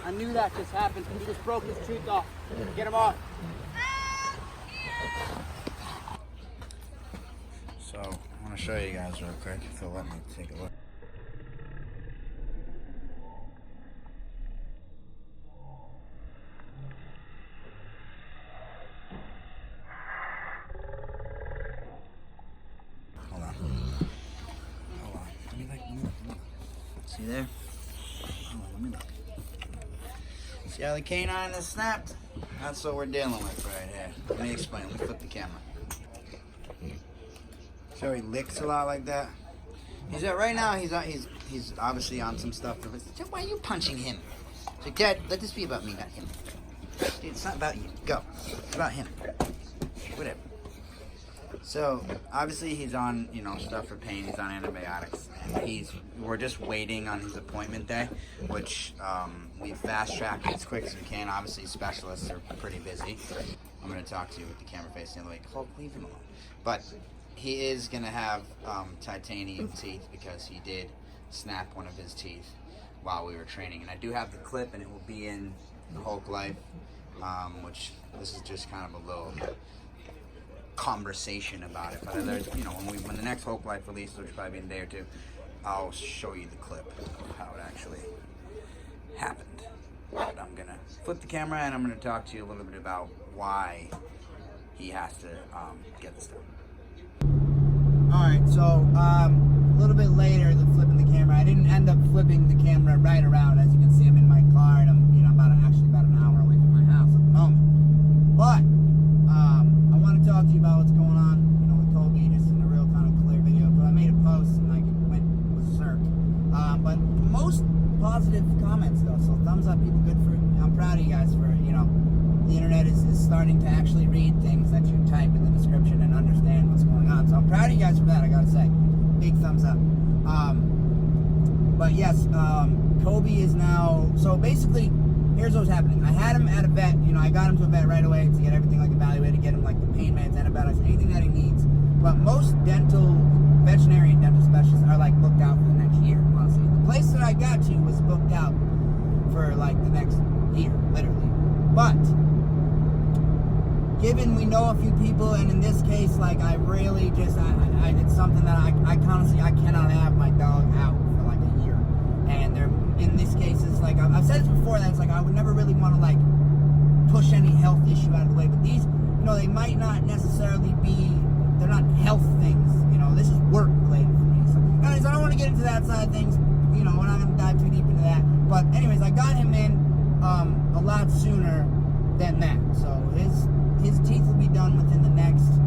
I knew that just happened. He just broke his tooth off. Get him off. So, I want to show you guys real quick, so let me take a look. Hold on. Let me look. See there? Hold on, let me look. See how the canine is snapped? That's what we're dealing with right here. Let me explain. Let me flip the camera. So he licks a lot like that. He's at right now. He's obviously on some stuff. Why are you punching him? So Dad, let this be about me, not him. Dude, it's not about you. Go. It's about him. Whatever. So obviously he's on stuff for pain. He's on antibiotics. And we're just waiting on his appointment day, which we fast tracked it as quick as we can. Obviously specialists are pretty busy. I'm going to talk to you with the camera facing the other way. Hulk, leave him alone. But he is going to have titanium teeth because he did snap one of his teeth while we were training. And I do have the clip, and it will be in Hulk Life, which this is just kind of a little conversation about it. But there's, when the next Hulk Life releases, which will probably be in a day or two, I'll show you the clip of how it actually happened. But I'm going to flip the camera, and I'm going to talk to you a little bit about why he has to get this done. Alright, so a little bit later than flipping the camera, I didn't end up flipping the camera right around. As you can see, I'm in my car, and I'm actually about an hour away from my house at the moment. But I want to talk to you about what's going on, with Kobe, just in a real kind of clear video. Because I made a post and it went berserk. But most positive comments though, so thumbs up, people. Good for it. I'm proud of you guys for the internet is starting to actually read things that you type in the description and understand what's going on. So I'm proud of you guys for that, I gotta say. Big thumbs up. But yes, Kobe is now, so basically, here's what's happening. I had him at a vet, I got him to a vet right away to get everything evaluated, get him the pain meds, antibiotics, anything that he needs. But most veterinary and dental specialists are booked out for the next year, honestly. The place that I got to was booked out for the next year, literally. But given we know a few people, and in this case, I really just, it's something that I honestly, I cannot have my dog out for a year. And in this case, it's I've said this before, that it's I would never really want to push any health issue out of the way. But these, they might not necessarily be, they're not health things, this is work related for me. So anyways, I don't want to get into that side of things, we're not going to dive too deep into that. But anyways, I got him in a lot sooner than that. So his teeth will be done within the next,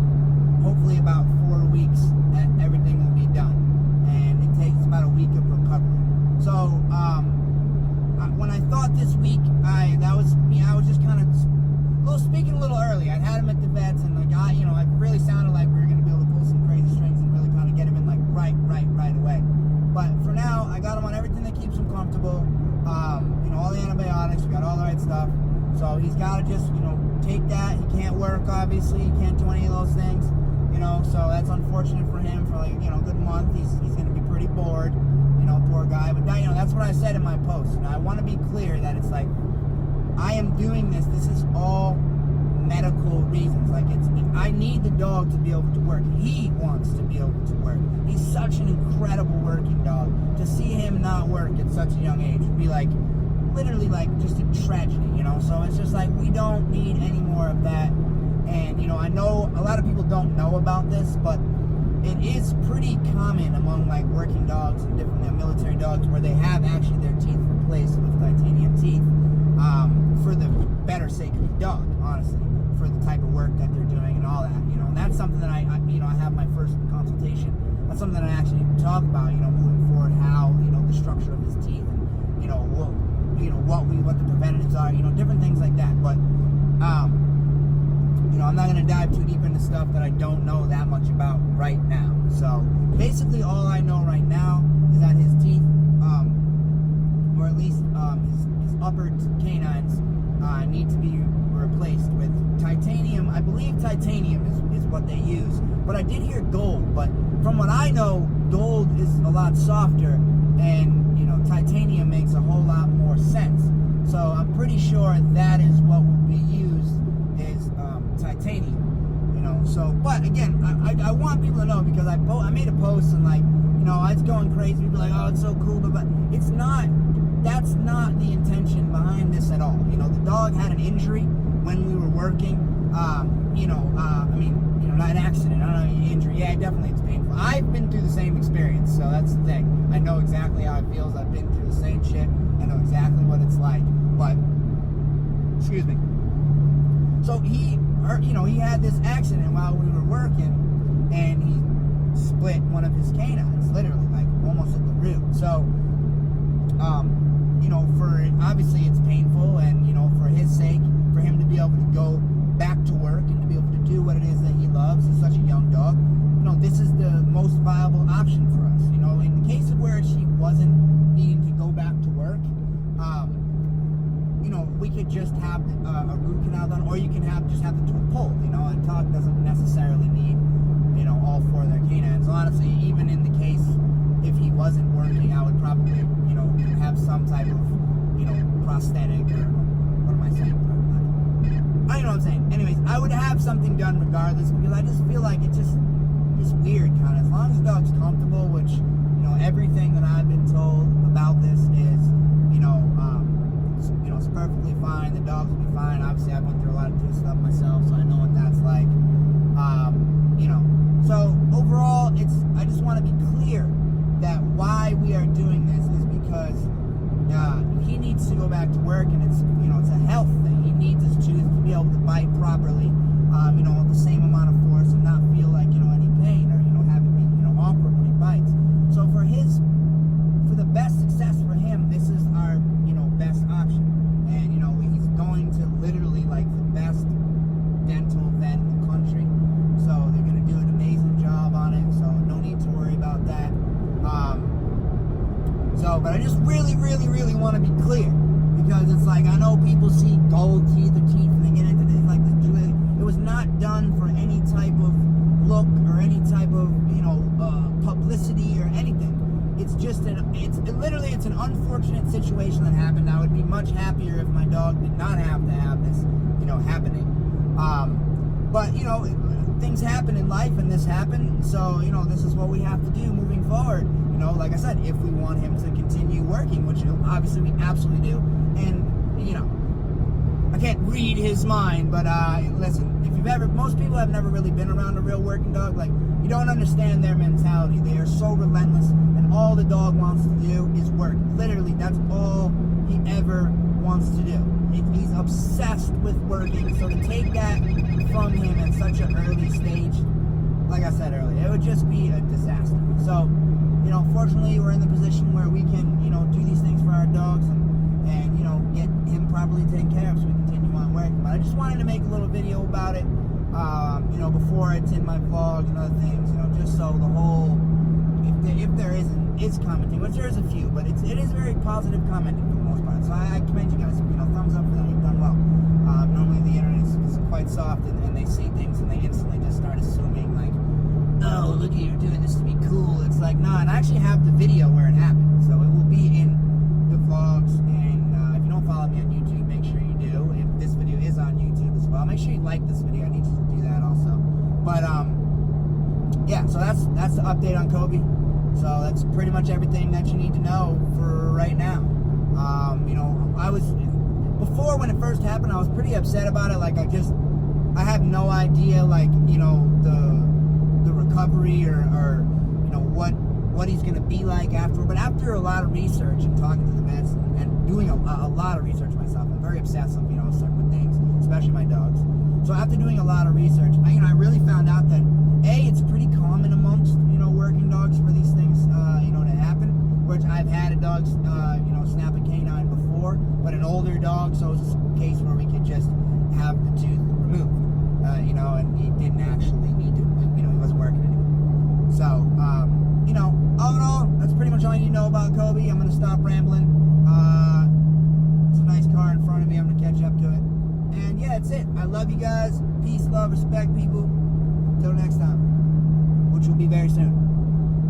hopefully about 4 weeks, that everything will be done. And it takes about a week of recovery. So when I thought this week, that was me, I was just kind of speaking a little early. I had him at the vets, and it really sounded like we were going to be able to pull some crazy strings and really kind of get him in right away. But for now, I got him on everything that keeps him comfortable. All the antibiotics, we got all the right stuff. So he's got to just, take that. He can't work, obviously. He can't do any of those things, so that's unfortunate for him for a good month. He's going to be pretty bored, poor guy. But that's what I said in my post. I want to be clear that it's I am doing this. This is all medical reasons. I need the dog to be able to work. He wants to be able to work. He's such an incredible working dog. To see him not work at such a young age would be literally just a tragedy, So it's just we don't need any more of that. And I know a lot of people don't know about this, but it is pretty common among working dogs and different military dogs where they have actually their teeth replaced with titanium teeth for the better sake of the dog, honestly, for the type of work that they're doing and all that, and that's something that I have my first consultation. That's something that I actually need to talk about, moving forward, how the structure of his teeth, and what the preventatives are, different things like that. But I'm not going to dive too deep into stuff that I don't know that much about right now. So basically all I know right now is that his teeth, or at least his upper canines, need to be replaced with titanium. I believe titanium is what they use, but I did hear gold. But from what I know, gold is a lot softer, and titanium makes a whole lot more sense. So pretty sure that is what will be used is titanium. You know, so but again, I want people to know, because I made a post and like, you know, it's going crazy. People are like, oh, it's so cool, but it's not. That's not the intention behind this at all. You know, the dog had an injury when we were working. You know, I mean, you know, not an accident, I don't know, injury. Yeah, definitely it's painful. I've been through the same experience, so that's the thing. I know exactly how it feels. I've been through the same shit. I know exactly what it's like. But, excuse me. So he had this accident while we were working, and he split one of his canines, literally, like almost at the root. So, you know, obviously it's painful, and, you know, for his sake, for him to be able to go back to work and to be able to do what it is that he loves. He's such a young dog. You know, this is the most viable option for us. You know, in the case of where she wasn't needing to go back to work, you know, we could just have a root canal done, or you can just have the tooth pulled. You know, a dog doesn't necessarily need, you know, all four of their canines. Honestly, even in the case if he wasn't working, I would probably, you know, have some type of, you know, prosthetic, or what am I saying? I know what I'm saying. Anyways, I would have something done regardless, because I just feel like it's weird, kind of. As long as the dog's comfortable, which, you know, everything that I've been told about this is, you know, it's perfectly fine. The dogs will be fine. Obviously, I've went through a lot of tooth stuff myself, so I know what that's like. You know, so overall, I just want to be clear that why we are doing this is because he needs to go back to work, and it's, you know, it's a health thing. He needs his tooth to be able to bite properly, you know, with the same amount of force, and not feel like, you know, any pain, or, you know, have it be, you know, awkward when he bites. So for the best success for him, this is our, you know, best option. And, you know, he's going to literally, like, the best dental vet in the country. So they're going to do an amazing job on it. So no need to worry about that. But I just really, really, really want to be clear, because it's like, I know people see gold teeth or teeth and they get into things like this. It was not done for any type of look or any type of, you know, publicity or anything. It's just literally it's an unfortunate situation that happened. I would be much happier if my dog did not have to have this, you know, happening. But, you know, things happen in life, and this happened. So, you know, this is what we have to do moving forward. You know, like I said, if we want him to continue working, which obviously we absolutely do. And, you know, I can't read his mind, but listen, most people have never really been around a real working dog. Like, you don't understand their mentality. They are so relentless, and all the dog wants to do is work. Literally, that's all he ever wants to do. He's obsessed with working. So to take that from him at such an early stage, like I said earlier, it would just be a disaster. So, you know, fortunately, we're in the position where we can, you know, do these things for our dogs, and you know, get him properly taken care of, so we continue on working. But I just wanted to make a little video about it, you know, before it's in my vlog and other things, you know, just so the whole, if there is commenting, which there is a few, but it is very positive commenting for the most part. So I commend you guys, you know, thumbs up for that. You've done well. Normally the internet is quite soft, and they see things and they instantly just start assuming, like, oh, look at you doing this to be cool. It's like, nah, and I actually have the video where it happened, so it will be in the vlogs. And if you don't follow me on YouTube, make sure you do. If this video is on YouTube as well, make sure you like this video. I need you to do that also. But yeah, so that's the update on Kobe. So that's pretty much everything that you need to know for right now. You know, before when it first happened, I was pretty upset about it. Like, I have no idea, like, you know, the recovery or you know, what he's gonna be like after. But after a lot of research and talking to the vets and doing a lot of research myself, I'm very obsessive, you know, with certain things, especially my dogs. So after doing a lot of research, I really found out that it's pretty common amongst, you know, working dogs for these things, you know, to happen. Which I've had a dog, you know, snap a canine before, but an older dog, so it's a case where we could just have the tooth removed, you know, and he didn't actually need to, you know, he wasn't working anymore. So, you know, all in all, that's pretty much all you need to know about Kobe. I'm going to stop rambling. It's a nice car in front of me. I'm going to catch up to it. And yeah, that's it. I love you guys. Peace, love, respect, people. Until next time, which will be very soon.